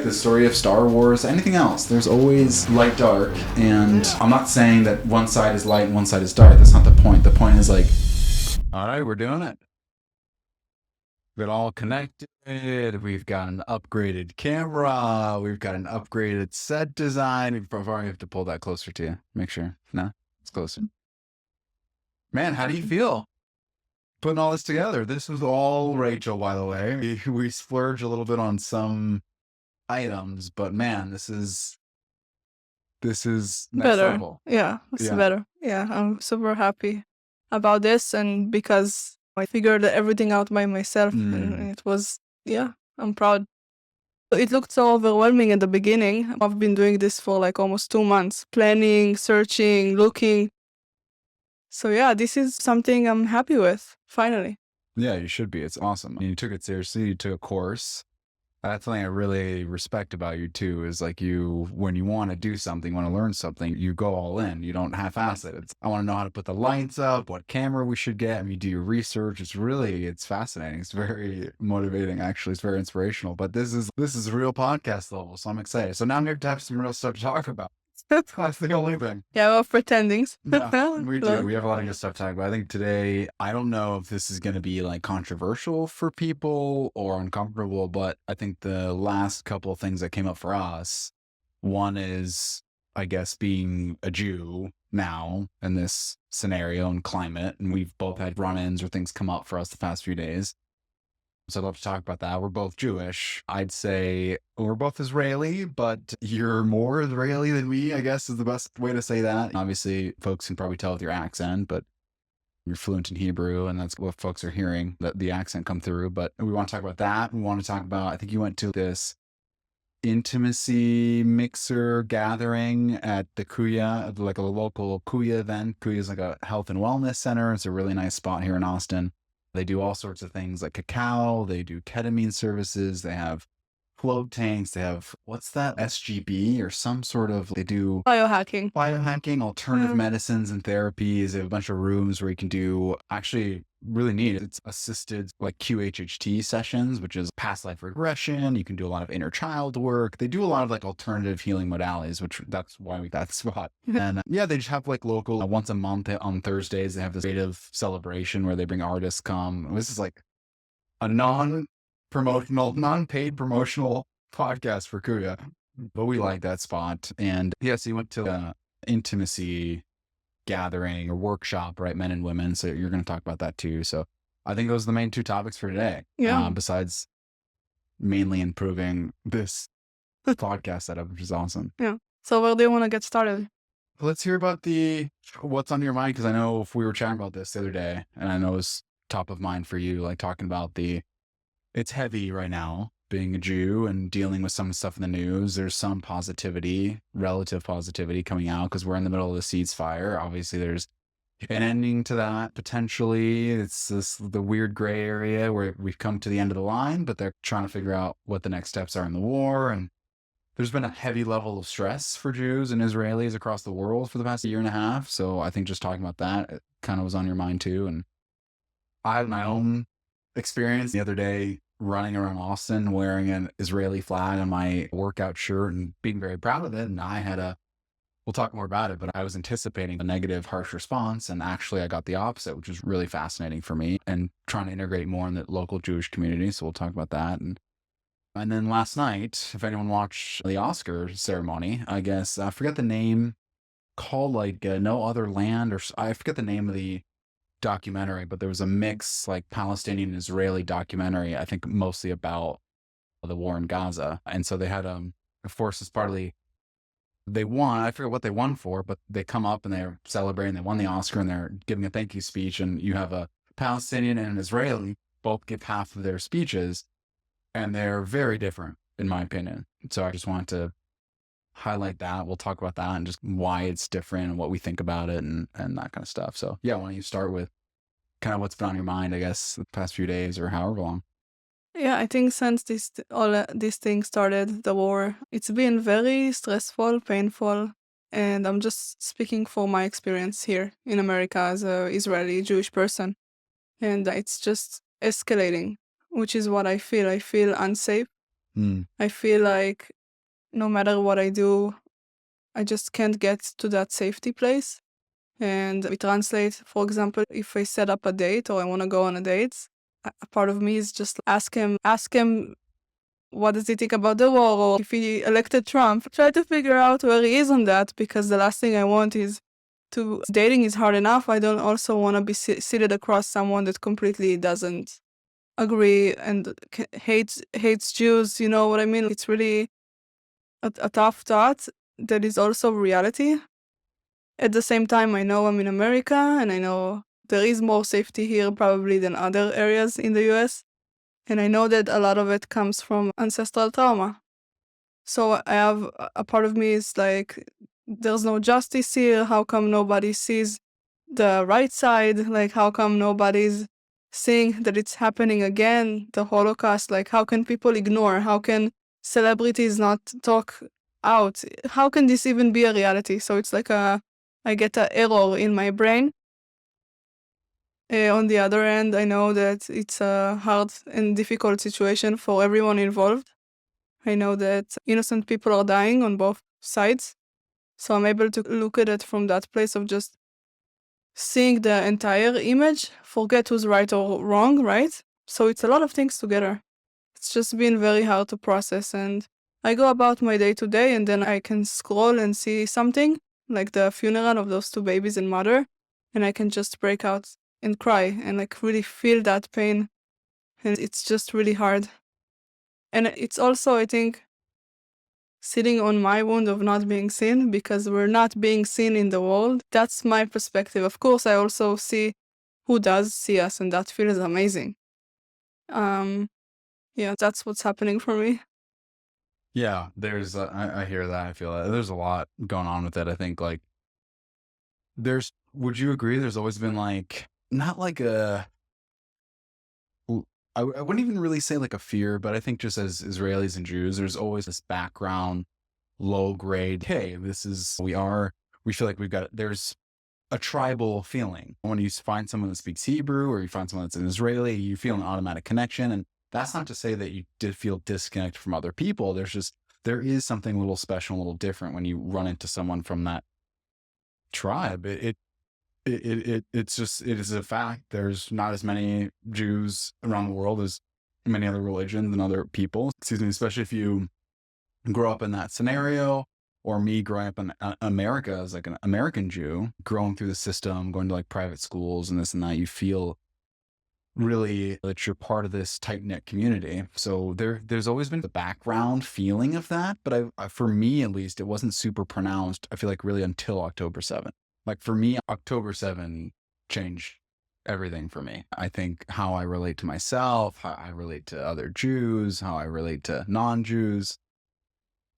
like the story of Star Wars, anything else, there's always light, dark, and I'm not saying that one side is light and one side is dark. That's not the point. The point is like, all right, we're doing it. We're all connected. We've got an upgraded camera. We've got an upgraded set design. We probably have to pull that closer to you. Make sure. No, it's closer. Man, how do you feel putting all this together? This was all Rachel, by the way. We splurge a little bit on some items, but man, this is next Better. level. Yeah, it's Yeah. better. Yeah, I'm super happy about this, and because I figured everything out by myself, and it was, yeah, I'm proud. It looked so overwhelming at the beginning. I've been doing this for like almost 2 months, planning, searching, looking. So yeah, this is something I'm happy with, finally. Yeah, you should be. It's awesome. And you took it seriously. You took a course. That's something I really respect about you too, is like when you want to do something, want to learn something, you go all in. You don't half-ass it. I want to know how to put the lights up, what camera we should get, and you do your research. It's fascinating. It's very motivating, actually. It's very inspirational. But this is real podcast level, so I'm excited. So now I'm here to have some real stuff to talk about. That's the only thing. Yeah, we're pretending. No, we do. We have a lot of good stuff to talk about. I think today, I don't know if this is going to be like controversial for people or uncomfortable, but I think the last couple of things that came up for us, one is, I guess, being a Jew now in this scenario and climate, and we've both had run-ins or things come up for us the past few days. So I'd love to talk about that. We're both Jewish. I'd say we're both Israeli, but you're more Israeli than me, I guess is the best way to say that. Obviously, folks can probably tell with your accent, but you're fluent in Hebrew, and that's what folks are hearing, the accent come through. But we want to talk about that. We want to talk about, I think you went to this intimacy mixer gathering at the Kuya, like a local Kuya event. Kuya is like a health and wellness center. It's a really nice spot here in Austin. They do all sorts of things like cacao. They do ketamine services. They have float tanks. They have, what's that, SGB or some sort of, they do Biohacking. Alternative medicines and therapies. They have a bunch of rooms where you can do, actually really neat, it's assisted like QHHT sessions, which is past life regression. You can do a lot of inner child work. They do a lot of like alternative healing modalities, which that's why we got that spot. And yeah, they just have like local, once a month on Thursdays, they have this creative celebration where they bring artists come. This is like a non-promotional, non-paid promotional podcast for Kuya, but we like that spot. And yeah, so you went to the intimacy gathering or workshop, right? Men and women. So you're going to talk about that too. So I think those are the main two topics for today. Yeah. Besides mainly improving this podcast setup, which is awesome. Yeah. So where do you want to get started? Let's hear about what's on your mind. Cause I know if we were chatting about this the other day, and I know it's top of mind for you, like talking about it's heavy right now being a Jew and dealing with some stuff in the news. There's some relative positivity coming out because we're in the middle of the ceasefire. Obviously, there's an ending to that potentially. It's the weird gray area where we've come to the end of the line, but they're trying to figure out what the next steps are in the war. And there's been a heavy level of stress for Jews and Israelis across the world for the past year and a half. So I think just talking about that, it kind of was on your mind too. And I had my own experience the other day running around Austin wearing an Israeli flag on my workout shirt and being very proud of it. And we'll talk more about it, but I was anticipating a negative, harsh response. And actually I got the opposite, which was really fascinating for me and trying to integrate more in the local Jewish community. So we'll talk about that. And then last night, if anyone watched the Oscar ceremony, I guess, I forget the name, called like No Other Land, or I forget the name of the documentary, but there was a mix like Palestinian and Israeli documentary, I think mostly about the war in Gaza. And so they had of course, as partly they won. I forget what they won for, but they come up and they're celebrating. They won the Oscar and they're giving a thank you speech. And you have a Palestinian and an Israeli both give half of their speeches, and they're very different, in my opinion. So I just wanted to highlight that. We'll talk about that and just why it's different and what we think about it and that kind of stuff. So yeah, why don't you start with kind of what's been on your mind, I guess, the past few days or however long. Yeah, I think since all these things started, the war, it's been very stressful, painful, and I'm just speaking for my experience here in America as a Israeli Jewish person, and it's just escalating, which is what I feel. I feel unsafe. I feel like no matter what I do, I just can't get to that safety place. And we translate, for example, if I set up a date or I want to go on a date, a part of me is just ask him what does he think about the war, or if he elected Trump. Try to figure out where he is on that, because the last thing I want is to, dating is hard enough. I don't also want to be seated across someone that completely doesn't agree and hates Jews. You know what I mean? It's really a tough thought that is also reality. At the same time, I know I'm in America, and I know there is more safety here probably than other areas in the US. And I know that a lot of it comes from ancestral trauma. So I have a part of me is like, there's no justice here. How come nobody sees the right side? Like, how come nobody's seeing that it's happening again, the Holocaust? Like, how can people ignore? How can celebrities not talk out? How can this even be a reality? So it's like I get an error in my brain. On the other end, I know that it's a hard and difficult situation for everyone involved. I know that innocent people are dying on both sides. So I'm able to look at it from that place of just seeing the entire image, forget who's right or wrong, right? So it's a lot of things together. It's just been very hard to process. And I go about my day to day, and then I can scroll and see something like the funeral of those two babies and mother, and I can just break out and cry and like really feel that pain. And it's just really hard. And it's also, I think, sitting on my wound of not being seen, because we're not being seen in the world. That's my perspective. Of course, I also see who does see us, and that feels amazing. Yeah, that's what's happening for me. Yeah, I hear that. I feel that there's a lot going on with it. I think like would you agree? There's always been like, not like I wouldn't even really say like a fear, but I think just as Israelis and Jews, there's always this background, low grade. Hey, we feel like there's a tribal feeling. When you find someone that speaks Hebrew or you find someone that's an Israeli, you feel an automatic connection. And that's not to say that you did feel disconnected from other people. There is something a little special, a little different when you run into someone from that tribe. It is a fact. There's not as many Jews around the world as many other religions and other people. Excuse me, especially if you grow up in that scenario, or me growing up in America as like an American Jew, growing through the system, going to like private schools and this and that, you feel really that you're part of this tight knit community. So there's always been the background feeling of that, but for me at least, it wasn't super pronounced. I feel like really until October 7th. Like for me, October 7th changed everything for me. I think how I relate to myself, how I relate to other Jews, how I relate to non-Jews.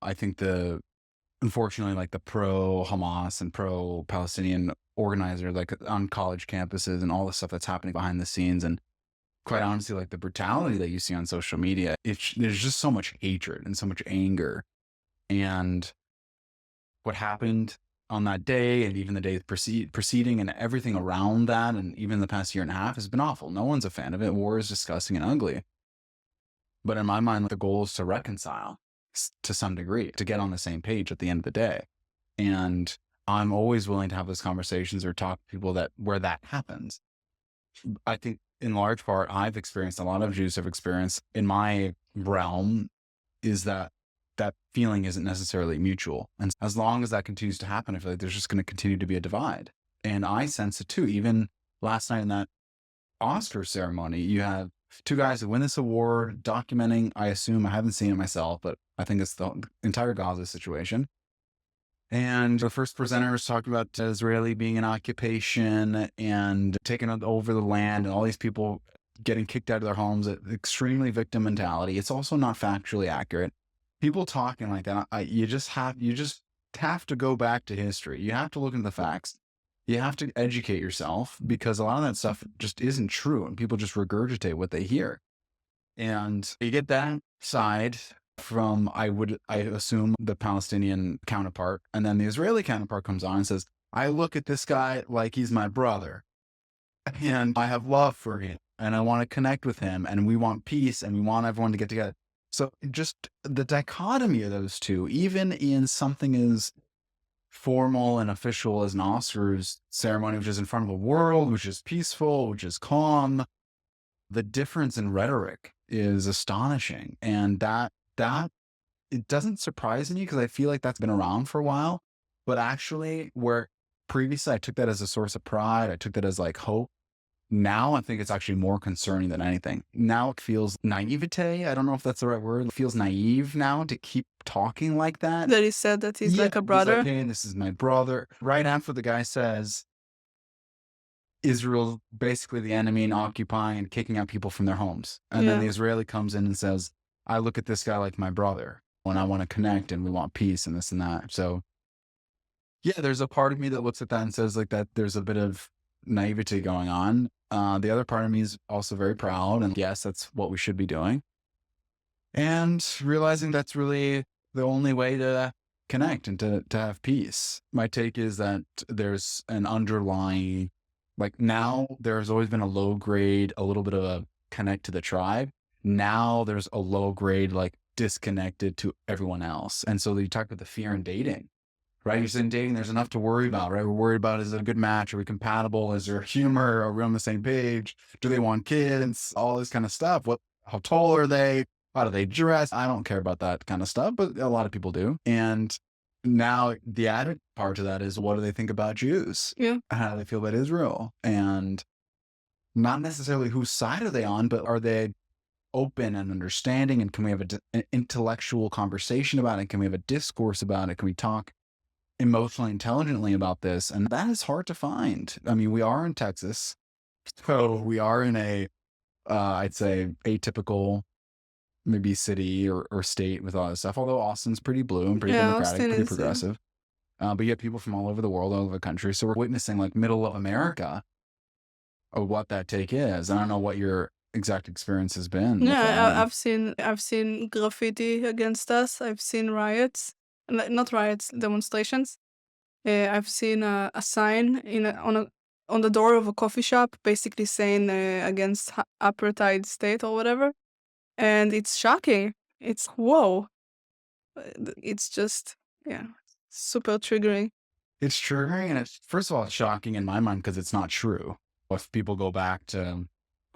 I think unfortunately, like the pro-Hamas and pro-Palestinian organizer, like on college campuses and all the stuff that's happening behind the scenes, and quite honestly, like the brutality that you see on social media, there's just so much hatred and so much anger. And what happened on that day, and even the day preceding, and everything around that, and even the past year and a half, has been awful. No one's a fan of it. War is disgusting and ugly. But in my mind, the goal is to reconcile to some degree, to get on the same page at the end of the day. And I'm always willing to have those conversations or talk to people where that happens. I think in large part, I've experienced, a lot of Jews have experienced in my realm, is that feeling isn't necessarily mutual. And as long as that continues to happen, I feel like there's just going to continue to be a divide. And I sense it too. Even last night in that Oscar ceremony, you have two guys who win this award documenting, I assume, I haven't seen it myself, but I think it's the entire Gaza situation. And the first presenters talked about Israeli being in occupation and taking over the land, and all these people getting kicked out of their homes. Extremely victim mentality. It's also not factually accurate. People talking like that, you just have to go back to history. You have to look into the facts. You have to educate yourself, because a lot of that stuff just isn't true, and people just regurgitate what they hear. And you get that side from, I assume, the Palestinian counterpart. And then the Israeli counterpart comes on and says, I look at this guy like he's my brother, and I have love for him, and I want to connect with him, and we want peace, and we want everyone to get together. So just the dichotomy of those two, even in something as formal and official as an Oscars ceremony, which is in front of the world, which is peaceful, which is calm, the difference in rhetoric is astonishing. And that it doesn't surprise me because I feel like that's been around for a while. But actually, where previously I took that as a source of pride, I took that as like hope. Now I think it's actually more concerning than anything. Now it feels naivete. I don't know if that's the right word. It feels naive now to keep talking like that. That he said that he's Yeah, like a he's like, brother. hey, this is my brother. Right after the guy says Israel basically the enemy and occupying and kicking out people from their homes. And then the Yeah. Israeli comes in and says, I look at this guy like my brother and I want to connect and we want peace and this and that. So yeah, there's a part of me that looks at that and says like that there's a bit of naivety going on. The other part of me is also very proud and yes, that's what we should be doing. And realizing that's really the only way to connect and to have peace. My take is that there's an underlying, like now there's always been a low grade, a little bit of a connect to the tribe. Now there's a low grade, like disconnected to everyone else. And so you talk about the fear in dating, right? You're saying dating, there's enough to worry about, right? We're worried about, is it a good match? Are we compatible? Is there humor? Are we on the same page? Do they want kids? All this kind of stuff. How tall are they? How do they dress? I don't care about that kind of stuff, but a lot of people do. And now the added part to that is, what do they think about Jews? Yeah. How do they feel about Israel? And not necessarily whose side are they on, but are they open and understanding? And can we have an intellectual conversation about it? Can we have a discourse about it? Can we talk emotionally intelligently about this? And that is hard to find. I mean, we are in Texas, so we are in a, I'd say atypical maybe city or state with all this stuff. Although Austin's pretty blue and pretty Yeah, democratic, Austin pretty is, progressive. But you have people from all over the world, all over the country. So we're witnessing like middle of America of what that take is. I don't know what your exact experience has been with that. yeah, And I've seen graffiti against us. I've seen riots, not riots, demonstrations. I've seen a sign on the door of a coffee shop, basically saying against apartheid state or whatever, and it's shocking. It's whoa. It's just yeah, super triggering. it's triggering, and it's, first of all, it's shocking in my mind because it's not true. If people go back to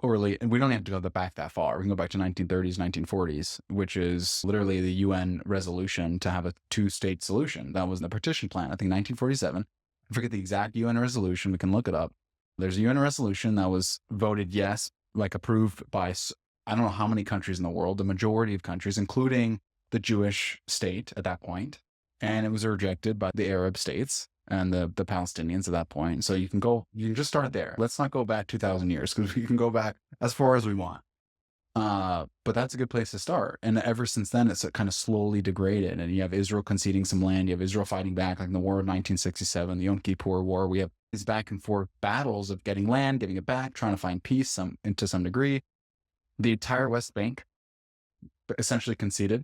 early, and we don't have to go back that far. We can go back to 1930s, 1940s, which is literally the UN resolution to have a two-state solution. That was the partition plan, I think 1947. I forget the exact UN resolution. We can look it up. There's a UN resolution that was voted yes, like approved by, I don't know how many countries in the world, the majority of countries, including the Jewish state at that point. And it was rejected by the Arab states and the Palestinians at that point. So you can just start there. Let's not go back 2,000 years because we can go back as far as we want. But that's a good place to start. And ever since then, it's kind of slowly degraded. And you have Israel conceding some land. You have Israel fighting back, like in the War of 1967, the Yom Kippur War. We have these back and forth battles of getting land, giving it back, trying to find peace to some degree. The entire West Bank essentially conceded.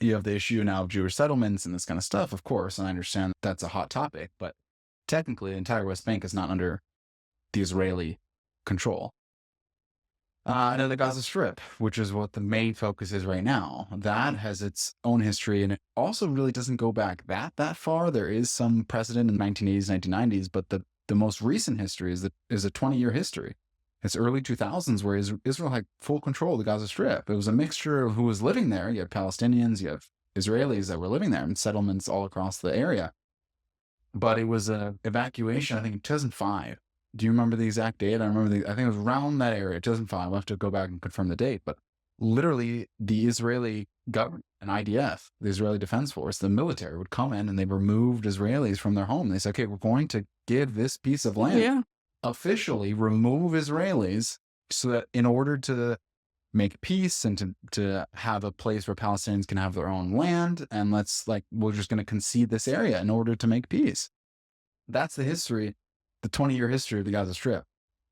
You have the issue now of Jewish settlements and this kind of stuff, of course, and I understand that's a hot topic, but technically the entire West Bank is not under the Israeli control. And then the Gaza Strip, which is what the main focus is right now, that has its own history, and it also really doesn't go back that far. There is some precedent in the 1980s, 1990s, but the most recent history is a 20-year history. It's early 2000s where Israel had full control of the Gaza Strip. It was a mixture of who was living there. You have Palestinians, you have Israelis that were living there, and settlements all across the area. But it was an evacuation, I think, in 2005. Do you remember the exact date? I think it was around that area, 2005. I'll have to go back and confirm the date. But literally, the Israeli government, an IDF, the Israeli Defense Force, the military would come in and they removed Israelis from their home. They said, okay, we're going to give this piece of land. Yeah. Officially remove Israelis so that in order to make peace and to have a place where Palestinians can have their own land, and we're just going to concede this area in order to make peace. That's the history, the 20-year history of the Gaza Strip.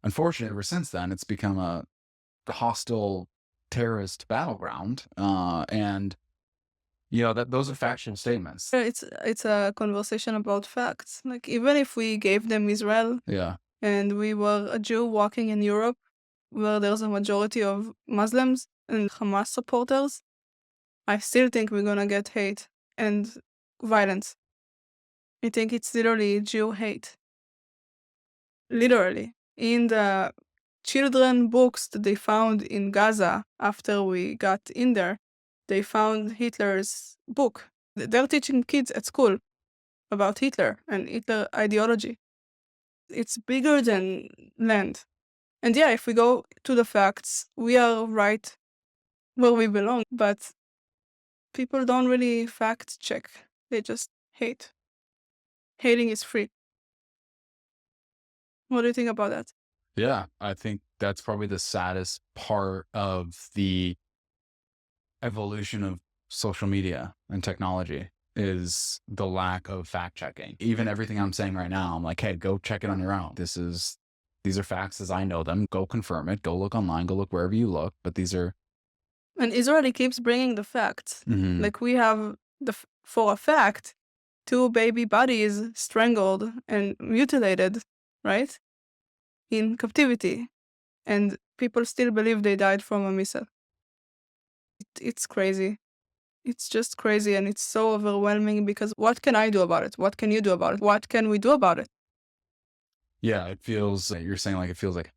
Unfortunately, ever since then, it's become a hostile terrorist battleground, and those are factual statements. It's a conversation about facts. Like even if we gave them Israel, yeah, and we were a Jew walking in Europe where there's a majority of Muslims and Hamas supporters, I still think we're gonna get hate and violence. I think it's literally Jew hate. Literally. In the children books that they found in Gaza after we got in there, they found Hitler's book. They're teaching kids at school about Hitler and Hitler ideology. It's bigger than land. And yeah, if we go to the facts, we are right where we belong, but people don't really fact check. They just hate. Hating is free. What do you think about that? Yeah, I think that's probably the saddest part of the evolution of social media and technology is the lack of fact checking. Even everything I'm saying right now, I'm like, hey, go check it on your own. These are facts as I know them. Go confirm it. Go look online. Go look wherever you look. But these are And Israeli keeps bringing the facts. Like we have for a fact, 2 baby bodies strangled and mutilated, right? In captivity. And people still believe they died from a missile. It's crazy. It's just crazy, and it's so overwhelming because what can I do about it? What can you do about it? What can we do about it? Yeah, it feels, you're saying like, it feels like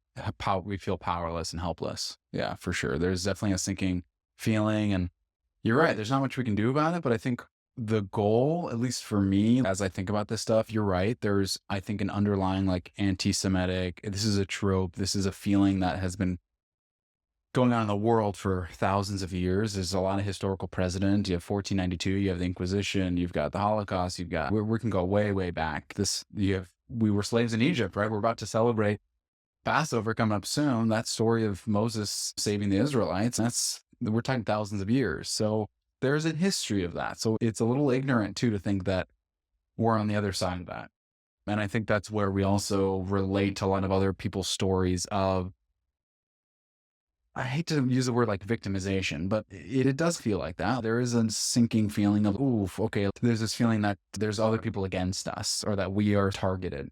we feel powerless and helpless. Yeah, for sure. There's definitely a sinking feeling, and you're right. There's not much we can do about it, but I think the goal, at least for me, as I think about this stuff, you're right. There's, I think, an underlying like anti-Semitic, this is a trope. This is a feeling that has been going on in the world for thousands of years. There's a lot of historical precedent. You have 1492, you have the Inquisition, you've got the Holocaust, you've got, we can go way, way back. We were slaves in Egypt, right? We're about to celebrate Passover coming up soon. That story of Moses saving the Israelites, we're talking thousands of years. So there's a history of that. So it's a little ignorant too to think that we're on the other side of that. And I think that's where we also relate to a lot of other people's stories of, I hate to use the word like victimization, but it does feel like that. There is a sinking feeling of, oof, okay, there's this feeling that there's other people against us or that we are targeted,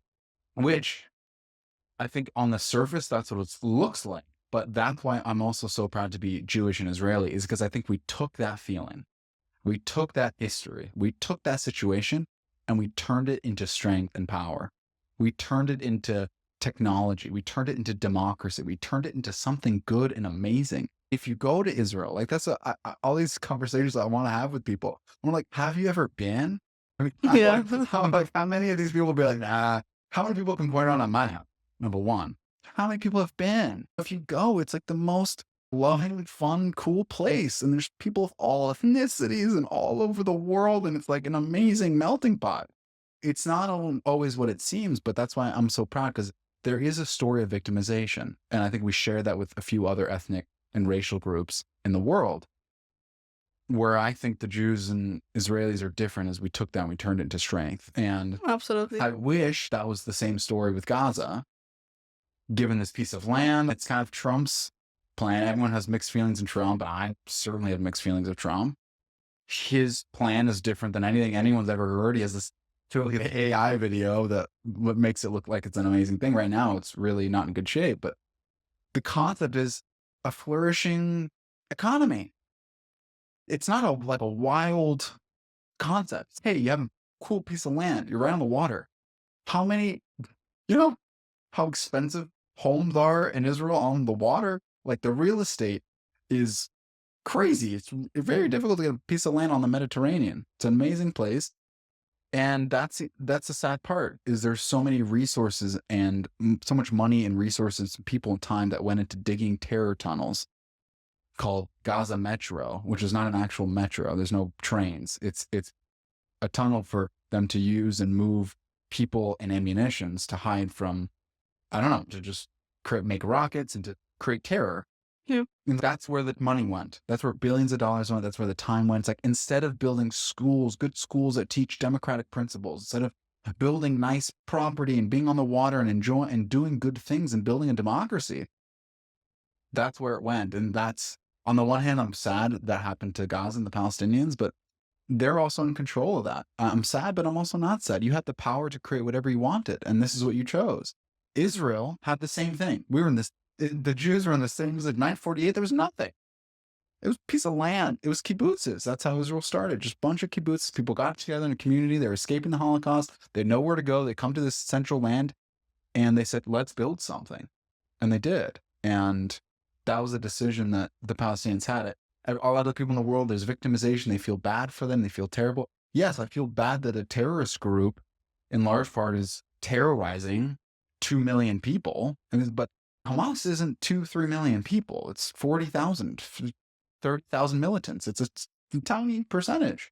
which I think on the surface, that's what it looks like. But that's why I'm also so proud to be Jewish and Israeli, is because I think we took that feeling, we took that history, we took that situation, and we turned it into strength and power. We turned it into technology. We turned it into democracy. We turned it into something good and amazing. If you go to Israel, like that's all these conversations I want to have with people. I'm like, have you ever been? I mean, Yeah. how many of these people will be like, nah? How many people can point out on my house? Number one, how many people have been? If you go, it's like the most loving, fun, cool place. And there's people of all ethnicities and all over the world. And it's like an amazing melting pot. It's not always what it seems, but that's why I'm so proud, because there is a story of victimization. And I think we share that with a few other ethnic and racial groups in the world, where I think the Jews and Israelis are different, as we took that and we turned it into strength. And Absolutely. I wish that was the same story with Gaza. Given this piece of land, it's kind of Trump's plan. Everyone has mixed feelings in Trump. I certainly have mixed feelings of Trump. His plan is different than anything anyone's ever heard. He has this totally AI video that what makes it look like it's an amazing thing. Right now, it's really not in good shape. But the concept is a flourishing economy. It's not like a wild concept. Hey, you have a cool piece of land. You're right on the water. How many, you know, how expensive homes are in Israel on the water? Like the real estate is crazy. It's very difficult to get a piece of land on the Mediterranean. It's an amazing place. And that's the sad part, is there's so many resources and so much money and resources, people and time that went into digging terror tunnels called Gaza Metro, which is not an actual metro. There's no trains. It's a tunnel for them to use and move people and ammunitions to hide from, I don't know, to just make rockets and to create terror. Yeah. And that's where the money went. That's where billions of dollars went. That's where the time went. It's like, instead of building schools, good schools that teach democratic principles, instead of building nice property and being on the water and enjoying and doing good things and building a democracy, that's where it went. And that's, on the one hand, I'm sad that happened to Gaza and the Palestinians, but they're also in control of that. I'm sad, but I'm also not sad. You had the power to create whatever you wanted, and this is what you chose. Israel had the same thing. The Jews were in the same, it was like 948, there was nothing. It was a piece of land. It was kibbutzes. That's how Israel started. Just a bunch of kibbutzes. People got together in a community. They were escaping the Holocaust. They had nowhere to go. They come to this central land and they said, let's build something. And they did. And that was a decision that the Palestinians had. It. All other people in the world, there's victimization. They feel bad for them. They feel terrible. Yes, I feel bad that a terrorist group, in large part, is terrorizing 2 million people. But Hamas isn't 2-3 million people. It's 40,000, 30,000 militants. It's a tiny percentage.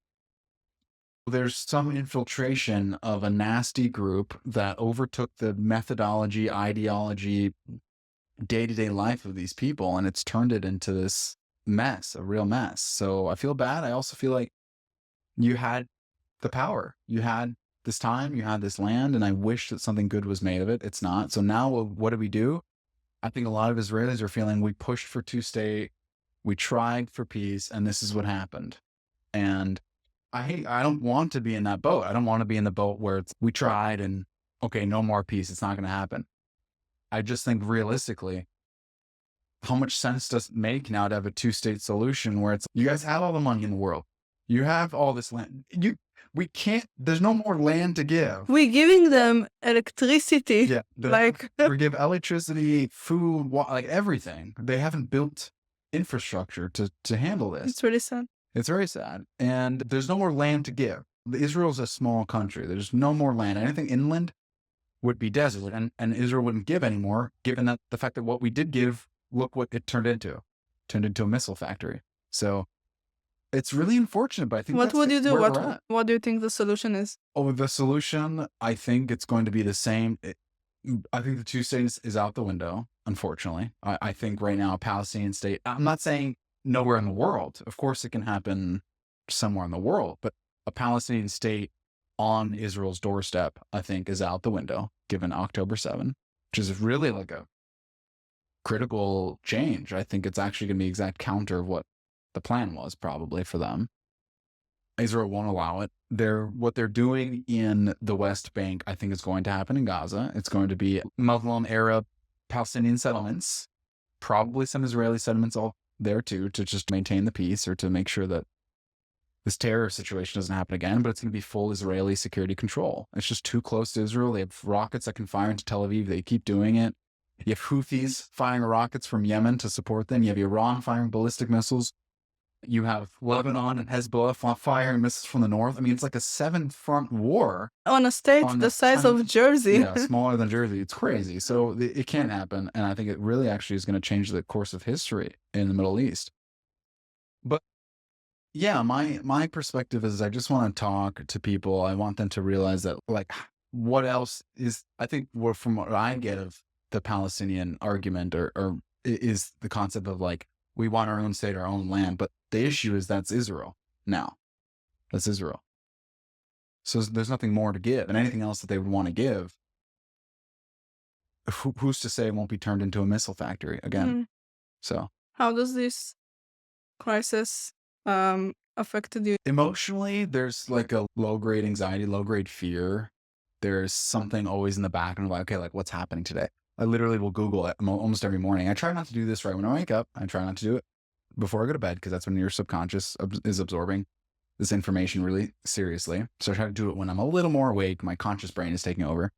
There's some infiltration of a nasty group that overtook the methodology, ideology, day-to-day life of these people, and it's turned it into this mess, a real mess. So I feel bad. I also feel like you had the power. You had this time, you had this land, and I wish that something good was made of it. It's not. So now what do? I think a lot of Israelis are feeling we pushed for two-state, we tried for peace, and this is what happened. And I don't want to be in that boat. I don't want to be in the boat where we tried and, okay, no more peace. It's not going to happen. I just think realistically, how much sense does it make now to have a two-state solution where it's, you guys have all the money in the world. You have all this land. We can't, there's no more land to give. We're giving them electricity. Yeah. We give electricity, food, like everything. They haven't built infrastructure to handle this. It's really sad. It's very sad. And there's no more land to give. Israel's a small country. There's no more land. Anything inland would be desert, and Israel wouldn't give anymore, given that the fact that what we did give, look what it turned into a missile factory. So it's really unfortunate, but I think what would you do? What do you think the solution is? Oh, the solution, I think it's going to be the same. I think the two states is out the window, unfortunately. I think right now a Palestinian state, I'm not saying nowhere in the world. Of course it can happen somewhere in the world, but a Palestinian state on Israel's doorstep, I think, is out the window, given October 7, which is really like a critical change. I think it's actually going to be the exact counter of what the plan was probably for them. Israel won't allow it. What they're doing in the West Bank, I think, is going to happen in Gaza. It's going to be Muslim Arab Palestinian settlements, probably some Israeli settlements all there too, to just maintain the peace or to make sure that this terror situation doesn't happen again, but it's going to be full Israeli security control. It's just too close to Israel. They have rockets that can fire into Tel Aviv. They keep doing it. You have Houthis firing rockets from Yemen to support them. You have Iran firing ballistic missiles. You have Lebanon and Hezbollah firing missiles from the north. I mean, it's like a 7-front war. On a state the size of Jersey. Yeah, smaller than Jersey. It's crazy. So it can't happen. And I think it really actually is going to change the course of history in the Middle East. But yeah, my perspective is I just want to talk to people. I want them to realize that, like, what else is, I think from what I get of the Palestinian argument or is the concept of like, we want our own state, our own land. But the issue is that's Israel now. That's Israel. So there's nothing more to give. And anything else that they would want to give, who's to say it won't be turned into a missile factory again? Mm-hmm. So how does this crisis affected you? Emotionally, there's like a low-grade anxiety, low-grade fear. There's something always in the back and like, okay, like what's happening today? I literally will Google it almost every morning. I try not to do this right when I wake up. I try not to do it before I go to bed because that's when your subconscious is absorbing this information really seriously. So I try to do it when I'm a little more awake. My conscious brain is taking over.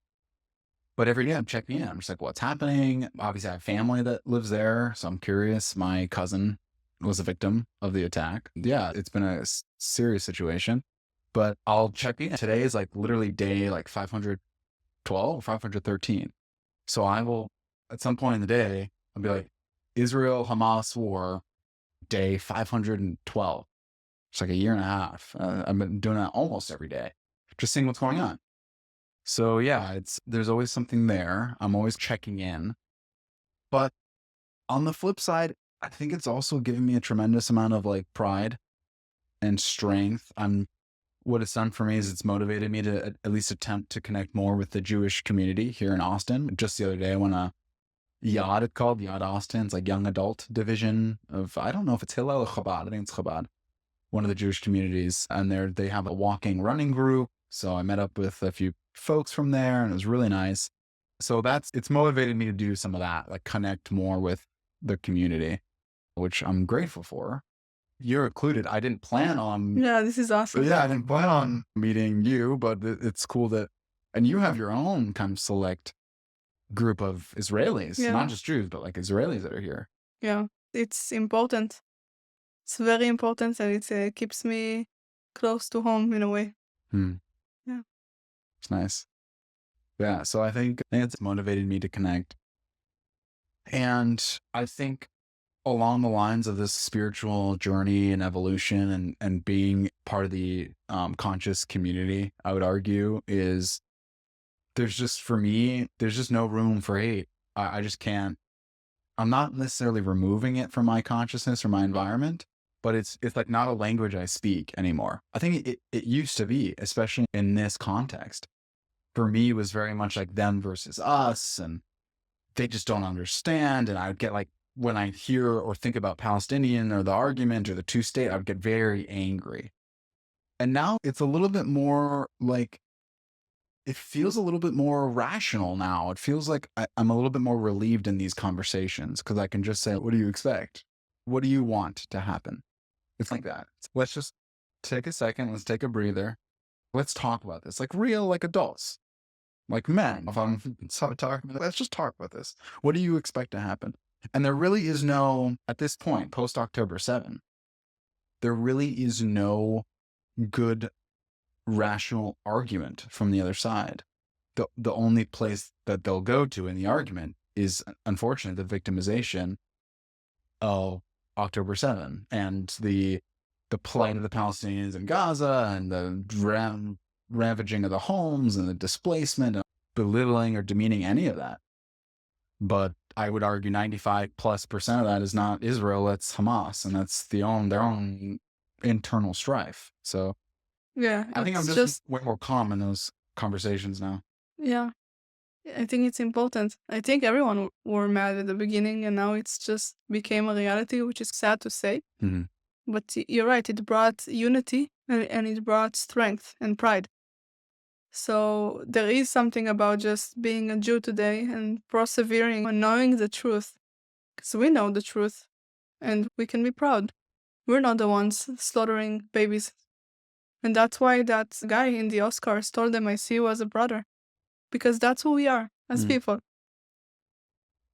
But every day I'm checking in. I'm just like, what's happening? Obviously, I have family that lives there. So I'm curious. My cousin was a victim of the attack. Yeah, it's been a serious situation. But I'll check in. Today is like literally day like 512 or 513. So I will, at some point in the day, I'll be like, Israel-Hamas war, day 512. It's like a year and a half. I've been doing that almost every day, just seeing what's going on. So yeah, there's always something there. I'm always checking in. But on the flip side, I think it's also given me a tremendous amount of like pride and strength. What it's done for me is it's motivated me to at least attempt to connect more with the Jewish community here in Austin. Just the other day, I went to YAD, it's called YAD Austin. It's like young adult division of, I don't know if it's Hillel or Chabad. I think it's Chabad, one of the Jewish communities. And they have a walking running group. So I met up with a few folks from there and it was really nice. So it's motivated me to do some of that, like connect more with the community, which I'm grateful for. you're included. I didn't plan on, Yeah, this is awesome. yeah, I didn't plan on meeting you, but it's cool that, and you have your own kind of select group of Israelis, Yeah. not just Jews, but like Israelis that are here. Yeah, it's important. It's very important, and it keeps me close to home in a way. Hmm. Yeah. It's nice. Yeah. So I think it's motivated me to connect. And I think along the lines of this spiritual journey and evolution and being part of the conscious community, I would argue is there's just, for me, there's just no room for hate. I just can't. I'm not necessarily removing it from my consciousness or my environment, but it's like not a language I speak anymore. I think it used to be, especially in this context. For me, it was very much like them versus us, and they just don't understand. And I would get like, when I hear or think about Palestinian or the argument or the two state, I would get very angry. And now it's a little bit more like, it feels a little bit more rational now. It feels like I'm a little bit more relieved in these conversations because I can just say, what do you expect? What do you want to happen? It's like that. Let's just take a second. Let's take a breather. Let's talk about this like real, like adults, like men. If I'm talking, let's just talk about this. What do you expect to happen? And there really is no, at this point, post October 7, there really is no good rational argument from the other side. The only place that they'll go to in the argument is, unfortunately, the victimization of October 7 and the plight of the Palestinians in Gaza and the ravaging of the homes and the displacement and belittling or demeaning any of that. But I would argue 95+% of that is not Israel, that's Hamas, and that's their own internal strife. So Yeah, I think I'm it's just way more calm in those conversations now. yeah. I think it's important. I think everyone were mad at the beginning, and now it's just became a reality, which is sad to say. Mm-hmm. But you're right, it brought unity and it brought strength and pride. So there is something about just being a Jew today and persevering and knowing the truth, because we know the truth and we can be proud. We're not the ones slaughtering babies. And that's why that guy in the Oscars told them I see you as a brother, because that's who we are as people.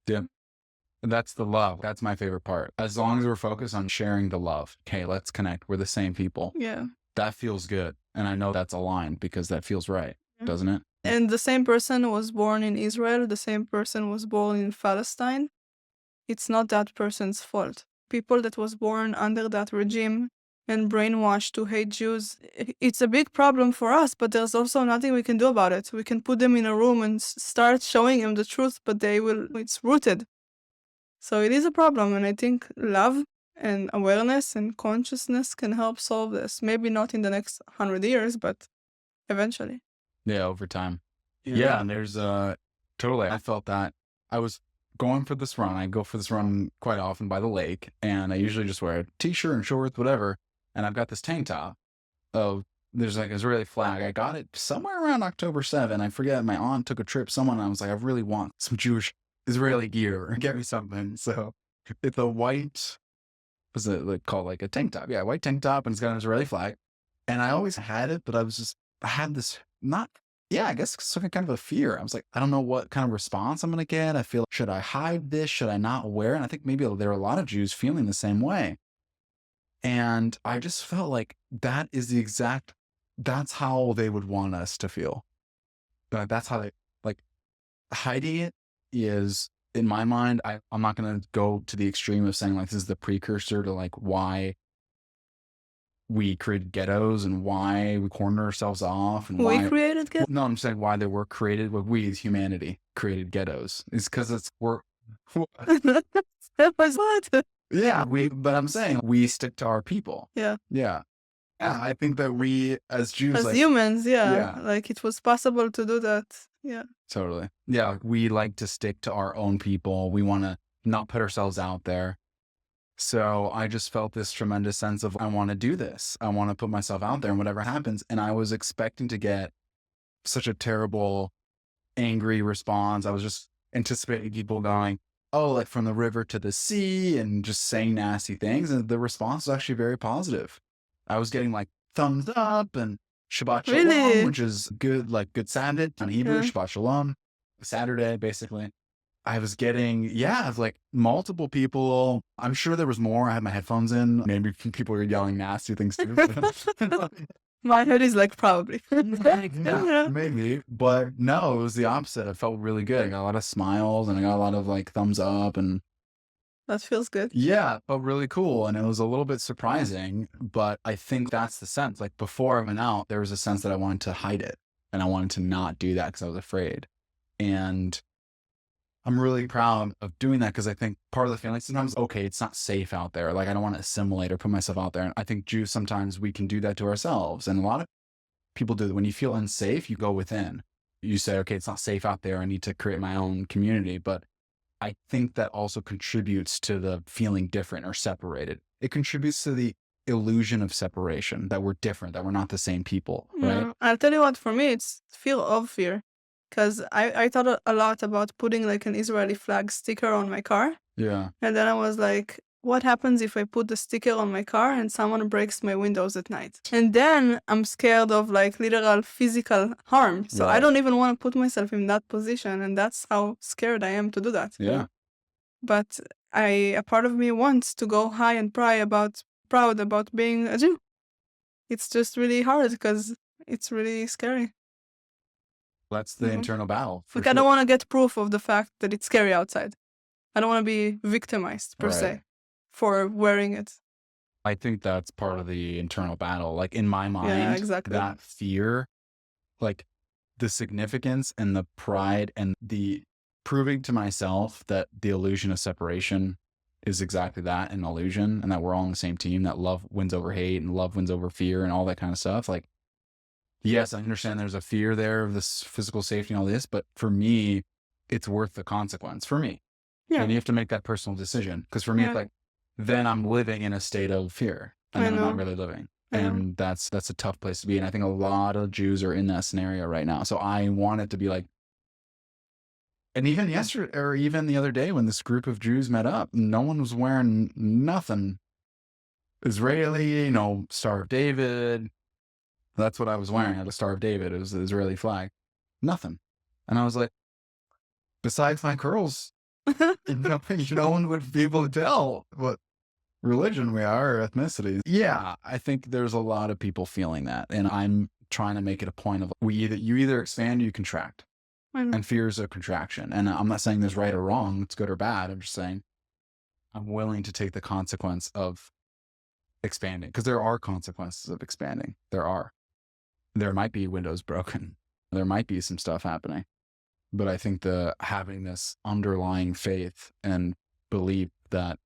Yeah. That's the love. That's my favorite part. As long as we're focused on sharing the love. Okay, let's connect. We're the same people. Yeah. That feels good. And I know that's aligned because that feels right, doesn't it? And the same person was born in Israel, the same person was born in Palestine. It's not that person's fault. People that was born under that regime and brainwashed to hate Jews, it's a big problem for us, but there's also nothing we can do about it. We can put them in a room and start showing them the truth, but it's rooted. So it is a problem, and I think love and awareness and consciousness can help solve this. Maybe not in the next 100 years, but eventually. Yeah, over time. Yeah, and there's totally. I felt that. I was going for this run. I go for this run quite often by the lake, and I usually just wear a t-shirt and shorts, whatever. And I've got this tank top. Oh, there's like an Israeli flag. I got it somewhere around October 7. I forget. My aunt took a trip. Someone, I was like, I really want some Jewish Israeli gear. Get me something. So it's a white, what's it like called, like a tank top? Yeah, white tank top, and it's got an Israeli flag. And I always had it, but I had this I guess some kind of a fear. I was like, I don't know what kind of response I'm going to get. I feel, should I hide this? Should I not wear it? And I think maybe there are a lot of Jews feeling the same way. And I just felt like that's how they would want us to feel. That's how like, hiding it is, in my mind, I'm not going to go to the extreme of saying like this is the precursor to like why we created ghettos and why we cornered ourselves off and why we created ghettos. No, I'm saying why they were created. What we as humanity created ghettos is because we're That was what? Yeah, but I'm saying we stick to our people. Yeah. Yeah. Yeah, I think that we as Jews, as humans, like it was possible to do that. Yeah. Totally. Yeah, we like to stick to our own people. We want to not put ourselves out there. So I just felt this tremendous sense of, I want to do this. I want to put myself out there and whatever happens. And I was expecting to get such a terrible, angry response. I was just anticipating people going, oh, like from the river to the sea and just saying nasty things. And the response was actually very positive. I was getting like thumbs up and Shabbat Shalom, Really? which is good, like good Sabbath on Hebrew, Yeah. Shabbat Shalom, Saturday, basically. I was getting, yeah, like multiple people. I'm sure there was more. I had my headphones in. Maybe people were yelling nasty things too. My head is like probably. Yeah, maybe. But no, it was the opposite. I felt really good. I got a lot of smiles and I got a lot of like thumbs up and That feels good. yeah, it felt really cool. And it was a little bit surprising, but I think that's the sense. Like before I went out, there was a sense that I wanted to hide it and I wanted to not do that because I was afraid. And I'm really proud of doing that because I think part of the feeling sometimes, okay, it's not safe out there. Like I don't want to assimilate or put myself out there. And I think Jews, sometimes we can do that to ourselves. And a lot of people do that. When you feel unsafe, you go within. You say, okay, it's not safe out there. I need to create my own community. But I think that also contributes to the feeling different or separated. It contributes to the illusion of separation, that we're different, that we're not the same people, right? Yeah. I'll tell you what, for me, it's fear of fear. Because I thought a lot about putting like an Israeli flag sticker on my car. Yeah. And then I was like, what happens if I put the sticker on my car and someone breaks my windows at night? And then I'm scared of like literal physical harm. So I Right. don't even want to put myself in that position. And that's how scared I am to do that. Yeah. But a part of me wants to go high and proud about being a Jew. It's just really hard because it's really scary. That's the internal battle. For Like I sure. don't want to get proof of the fact that it's scary outside. I don't want to be victimized per Right. se for wearing it. I think that's part of the internal battle. Like in my mind, exactly. that fear, like the significance and the pride and the proving to myself that the illusion of separation is exactly that, an illusion, and that we're all on the same team, that love wins over hate and love wins over fear and all that kind of stuff. Like, yes, I understand there's a fear there of this physical safety and all this, but for me, it's worth the consequence for me. Yeah. And you have to make that personal decision. Because for me, Yeah. it's like, then I'm living in a state of fear and I then I'm not know. really living. I know. And that's a tough place to be. And I think a lot of Jews are in that scenario right now. So I want it to be like, and even yesterday or even the other day when this group of Jews met up, no one was wearing nothing Israeli, Star of David. That's what I was wearing. I had a Star of David. It was the Israeli flag. Nothing. And I was like, besides my curls, no one would be able to tell what religion we are or ethnicity. Yeah, I think there's a lot of people feeling that. And I'm trying to make it a point of you either expand or you contract. And fear is a contraction. And I'm not saying there's right or wrong, it's good or bad. I'm just saying I'm willing to take the consequence of expanding because there are consequences of expanding. There might be windows broken. There might be some stuff happening. But I think having this underlying faith and belief that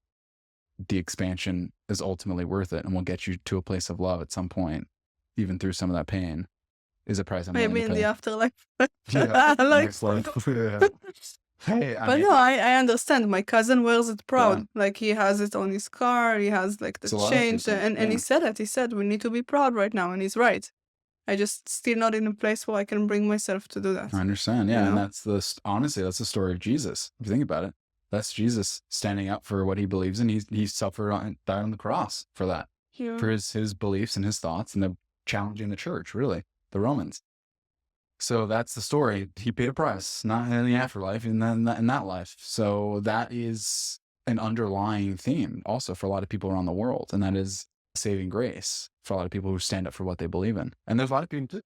the expansion is ultimately worth it and will get you to a place of love at some point, even through some of that pain, is a price I'm willing Maybe to in pay. the afterlife. Yeah, Like, next life. Yeah. Hey, I but mean, no, I understand. My cousin wears it proud. Yeah. Like he has it on his car. He has like the It's a lot of chain. people, And he yeah. said it. He said we need to be proud right now, and he's right. I just still not in a place where I can bring myself to do that. I understand. Yeah, You and know? that's honestly, that's the story of Jesus. If you think about it, that's Jesus standing up for what he believes in. He suffered died on the cross for that, Yeah. for his beliefs and his thoughts, and the challenging the church, really, the Romans. So that's the story. He paid a price, not in the afterlife, and then in that life. So that is an underlying theme also for a lot of people around the world, and that is saving grace for a lot of people who stand up for what they believe in. And there's a lot of people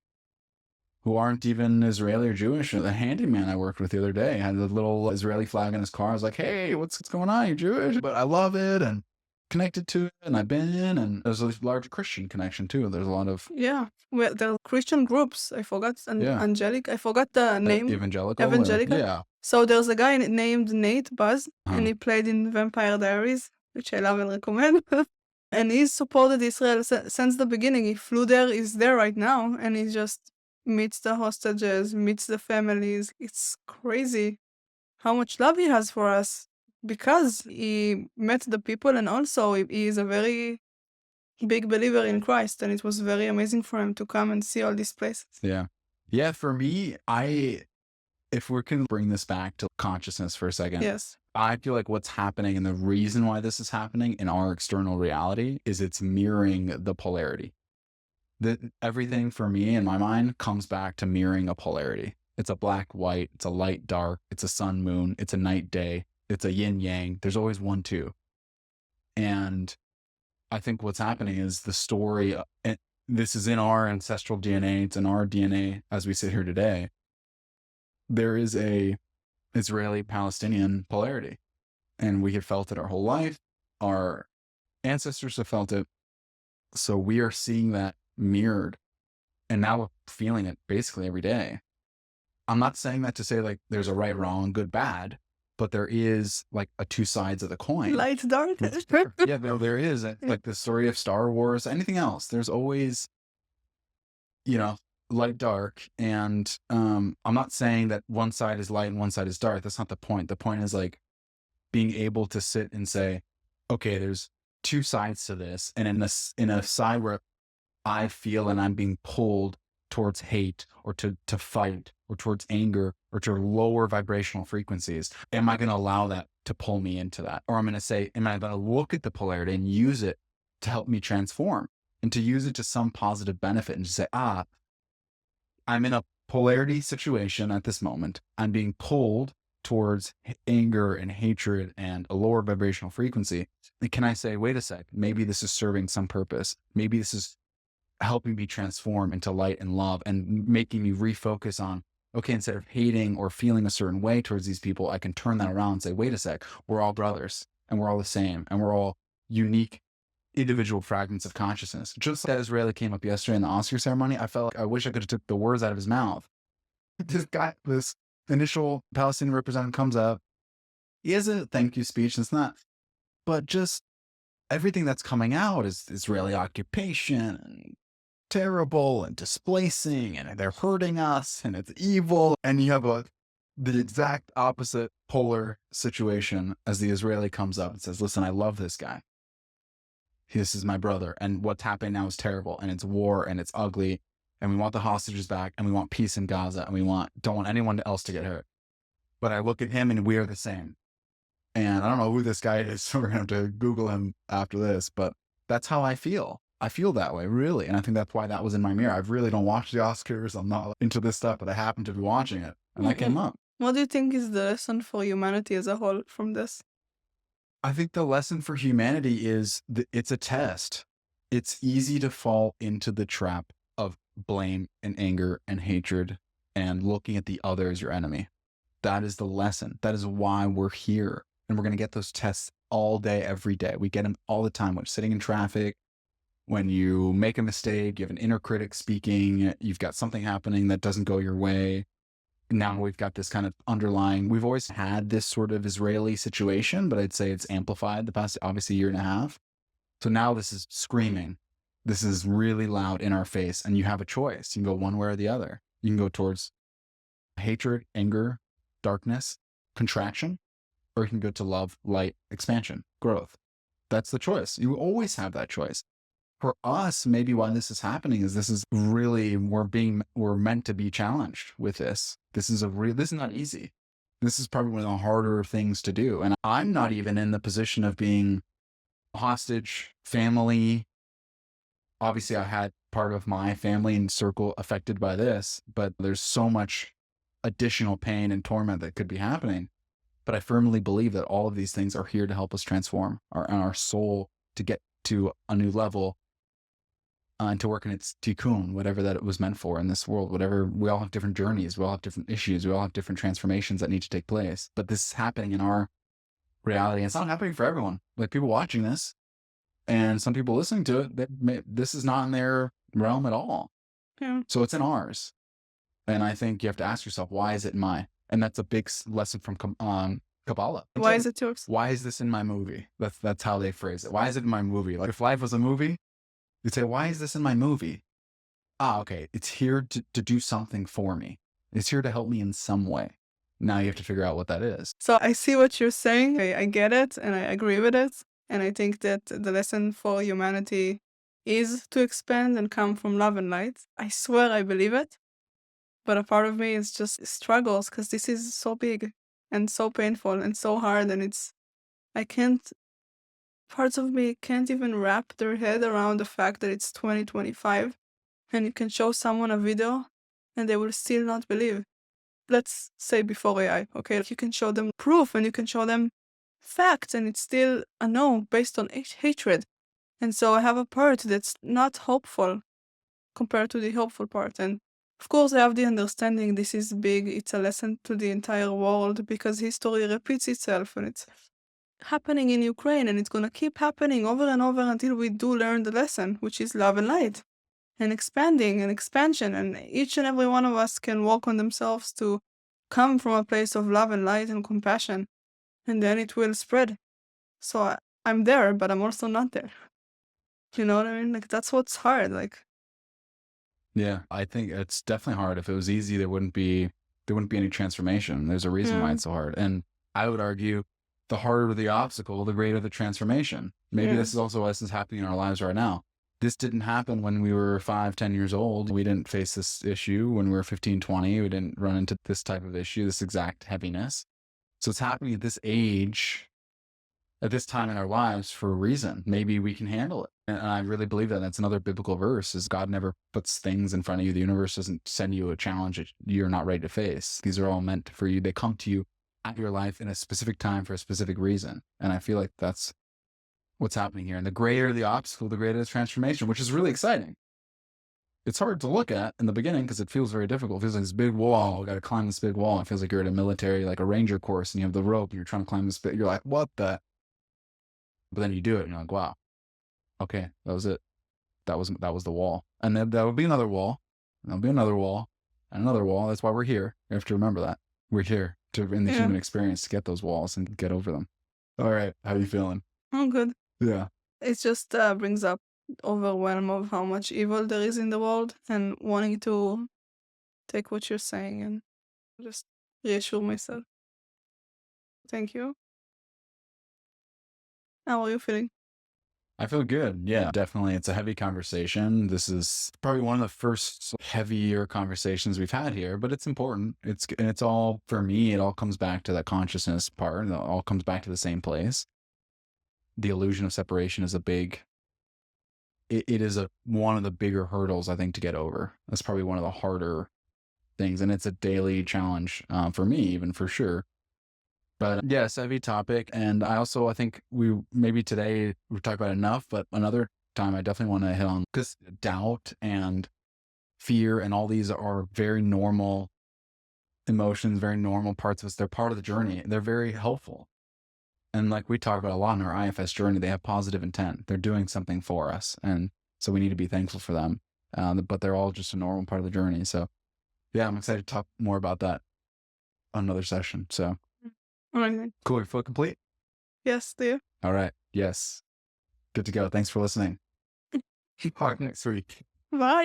who aren't even Israeli or Jewish. The handyman I worked with the other day had a little Israeli flag in his car. I was like, hey, what's going on? You're Jewish? But I love it and connected to it, and I've been, and there's a large Christian connection too. There's a lot of well, there are Christian groups. I forgot Angelic. I forgot the name. Evangelical. Yeah. So there's a guy named Nate Buzz, Uh-huh. and he played in Vampire Diaries, which I love and recommend. And he's supported Israel since the beginning. He flew there, he's there right now, and he just meets the hostages, meets the families. It's crazy how much love he has for us because he met the people, and also he is a very big believer in Christ, and it was very amazing for him to come and see all these places. Yeah, for me, if we can bring this back to consciousness for a second. Yes. I feel like what's happening and the reason why this is happening in our external reality is it's mirroring the polarity. Everything for me in my mind comes back to mirroring a polarity. It's a black, white, it's a light, dark, it's a sun, moon, it's a night, day, it's a yin, yang. There's always one, two. And I think what's happening is the story, and this is in our ancestral DNA, it's in our DNA as we sit here today. There is a Israeli-Palestinian polarity, and we have felt it our whole life. Our ancestors have felt it. So we are seeing that mirrored, and now we're feeling it basically every day. I'm not saying that to say like there's a right, wrong, good, bad, but there is like a two sides of the coin. Light, dark. Yeah, there is. Like the story of Star Wars, anything else, there's always, light, dark. And I'm not saying that one side is light and one side is dark. That's not the point. The point is like being able to sit and say, okay, there's two sides to this. And in a side where I feel and I'm being pulled towards hate or to fight or towards anger or to lower vibrational frequencies, am I going to allow that to pull me into that? Or I'm going to say, am I going to look at the polarity and use it to help me transform and to use it to some positive benefit and just say, I'm in a polarity situation at this moment. I'm being pulled towards anger and hatred and a lower vibrational frequency. And can I say, wait a sec, maybe this is serving some purpose. Maybe this is helping me transform into light and love and making me refocus on, okay, instead of hating or feeling a certain way towards these people, I can turn that around and say, wait a sec, we're all brothers and we're all the same and we're all unique individual fragments of consciousness. Just like that Israeli came up yesterday in the Oscar ceremony, I felt like I wish I could have took the words out of his mouth. This initial Palestinian representative comes up. He has a thank you speech. It's not, but just everything that's coming out is Israeli occupation and terrible and displacing and they're hurting us and it's evil. And you have the exact opposite polar situation as the Israeli comes up and says, listen, I love this guy. This is my brother. And what's happening now is terrible and it's war and it's ugly. And we want the hostages back and we want peace in Gaza and we don't want anyone else to get hurt. But I look at him and we are the same. And I don't know who this guy is, so we're going to have to Google him after this, but that's how I feel. I feel that way, really. And I think that's why that was in my mirror. I really don't watch the Oscars. I'm not into this stuff, but I happen to be watching it. And that came up. What do you think is the lesson for humanity as a whole from this? I think the lesson for humanity is that it's a test. It's easy to fall into the trap of blame and anger and hatred and looking at the other as your enemy. That is the lesson. That is why we're here. And we're going to get those tests all day, every day. We get them all the time. When you're sitting in traffic, when you make a mistake, you have an inner critic speaking, you've got something happening that doesn't go your way. Now we've got this kind of underlying, we've always had this sort of Israeli situation, but I'd say it's amplified the past, obviously, year and a half. So now this is screaming. This is really loud in our face. And you have a choice. You can go one way or the other. You can go towards hatred, anger, darkness, contraction, or you can go to love, light, expansion, growth. That's the choice. You always have that choice. For us, maybe why this is happening is this is really, we're meant to be challenged with this. This is not easy. This is probably one of the harder things to do. And I'm not even in the position of being hostage family. Obviously, I had part of my family and circle affected by this, but there's so much additional pain and torment that could be happening. But I firmly believe that all of these things are here to help us transform our soul to get to a new level and to work in its tikkun, whatever that it was meant for in this world. Whatever, we all have different journeys, we all have different issues, we all have different transformations that need to take place. But this is happening in our reality. And it's not happening for everyone. Like people watching this and some people listening to it, this is not in their realm at all. Yeah. So it's in ours. And I think you have to ask yourself, why is it mine? And that's a big lesson from Kabbalah. Why is it yours? Why is this in my movie? That's how they phrase it. Why is it in my movie? Like if life was a movie, you'd say, why is this in my movie? Okay, it's here to do something for me. It's here to help me in some way. Now you have to figure out what that is. So I see what you're saying. I get it and I agree with it. And I think that the lesson for humanity is to expand and come from love and light. I swear I believe it. But a part of me is just struggles because this is so big and so painful and so hard, and parts of me can't even wrap their head around the fact that it's 2025 and you can show someone a video and they will still not believe. Let's say before AI, okay? You can show them proof and you can show them facts and it's still a no based on hatred. And so I have a part that's not hopeful compared to the hopeful part. And of course, I have the understanding this is big, it's a lesson to the entire world because history repeats itself and it's happening in Ukraine and it's going to keep happening over and over until we do learn the lesson, which is love and light and expanding and expansion. And each and every one of us can work on themselves to come from a place of love and light and compassion. And then it will spread. So I'm there, but I'm also not there. You know what I mean? Like, that's what's hard. Like, yeah, I think it's definitely hard. If it was easy, there wouldn't be any transformation. There's a reason why it's so hard. And I would argue the harder the obstacle, the greater the transformation. Maybe this is also why this is happening in our lives right now. This didn't happen when we were 5, 10 years old. We didn't face this issue when we were 15, 20. We didn't run into this type of issue, this exact heaviness. So it's happening at this age, at this time in our lives for a reason. Maybe we can handle it. And I really believe that. That's another biblical verse, is God never puts things in front of you. The universe doesn't send you a challenge that you're not ready to face. These are all meant for you. They come to you at your life in a specific time for a specific reason. And I feel like that's what's happening here. And the greater the obstacle, the greater the transformation, which is really exciting. It's hard to look at in the beginning because it feels very difficult. It feels like this big wall. You got to climb this big wall. It feels like you're at a military, like a ranger course, and you have the rope and you're trying to climb this bit. You're like, what the? But then you do it and you're like, wow, okay, that was it. That was the wall. And then there will be another wall. And there'll be another wall and another wall. That's why we're here. You have to remember that. We're here in the human experience to get those walls and get over them. All right. How are you feeling? I'm good. Yeah. It just brings up overwhelm of how much evil there is in the world and wanting to take what you're saying and just reassure myself. Thank you. How are you feeling? I feel good. Yeah, definitely. It's a heavy conversation. This is probably one of the first heavier conversations we've had here, but it's important. It's all, for me, it all comes back to that consciousness part. It all comes back to the same place. The illusion of separation is it is one of the bigger hurdles, I think, to get over. That's probably one of the harder things. And it's a daily challenge for me, even, for sure. But yes, heavy topic. And I think maybe today we talked about enough, but another time I definitely want to hit on, because doubt and fear and all these are very normal emotions, very normal parts of us. They're part of the journey. They're very helpful. And like we talk about a lot in our IFS journey, they have positive intent. They're doing something for us. And so we need to be thankful for them. But they're all just a normal part of the journey. So yeah, I'm excited to talk more about that on another session. So. All right. Cool. You feel complete? Yes, dear. All right. Yes. Good to go. Thanks for listening. Talk next week. Bye.